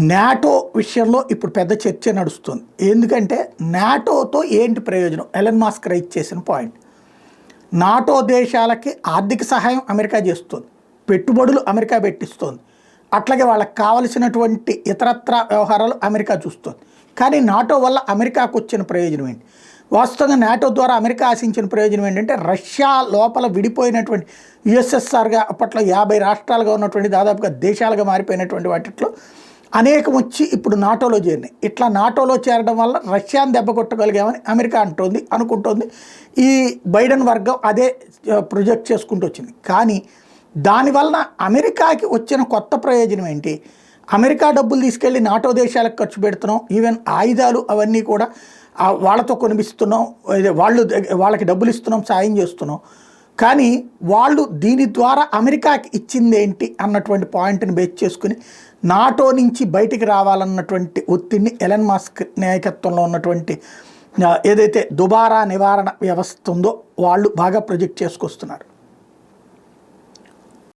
NATO విషయంలో ఇప్పుడు పెద్ద చర్చ నడుస్తుంది. ఎందుకంటే నాటోతో ఏంటి ప్రయోజనం? ఎలన్ మస్క్ రైజ్ చేసిన పాయింట్. నాటో దేశాలకి ఆర్థిక సహాయం అమెరికా చేస్తుంది, పెట్టుబడులు అమెరికా పెట్టిస్తుంది, అట్లాగే వాళ్ళకి కావలసినటువంటి ఇతరత్ర వ్యవహారాలు అమెరికా చూస్తుంది. కానీ నాటో వల్ల అమెరికాకు వచ్చిన ప్రయోజనం ఏంటి? వాస్తవంగా నాటో ద్వారా అమెరికా ఆశించిన ప్రయోజనం ఏంటంటే రష్యా లోపల విడిపోయినటువంటి యుఎస్ఎస్ఆర్గా అప్పట్లో 50 రాష్ట్రాలుగా ఉన్నటువంటి దాదాపుగా దేశాలుగా మారిపోయినటువంటి వాటిలో అనేకం వచ్చి ఇప్పుడు నాటోలో చేరినాయి. ఇట్లా నాటోలో చేరడం వల్ల రష్యాను దెబ్బ కొట్టగలిగామని అమెరికా అనుకుంటోంది. ఈ బైడెన్ వర్గం అదే ప్రొజెక్ట్ చేసుకుంటూ వచ్చింది. కానీ దానివలన అమెరికాకి వచ్చిన కొత్త ప్రయోజనం ఏంటి? అమెరికా డబ్బులు తీసుకెళ్ళి నాటో దేశాలకు ఖర్చు పెడుతున్నాం, ఈవెన్ ఆయుధాలు అవన్నీ కూడా వాళ్ళతో కొనిపిస్తున్నాం, వాళ్ళకి డబ్బులు ఇస్తున్నాం, సాయం చేస్తున్నాం. కానీ వాళ్ళు దీని ద్వారా అమెరికాకి ఇచ్చింది ఏంటి అన్నటువంటి పాయింట్ని బేస్ చేసుకుని నాటో నుంచి బయటికి రావాలన్నటువంటి ఒత్తిడిని ఎలన్ మస్క్ నాయకత్వంలో ఉన్నటువంటి ఏదైతే దుబారా నివారణ వ్యవస్థ ఉందో వాళ్ళు బాగా ప్రొజెక్ట్ చేసుకొస్తున్నారు.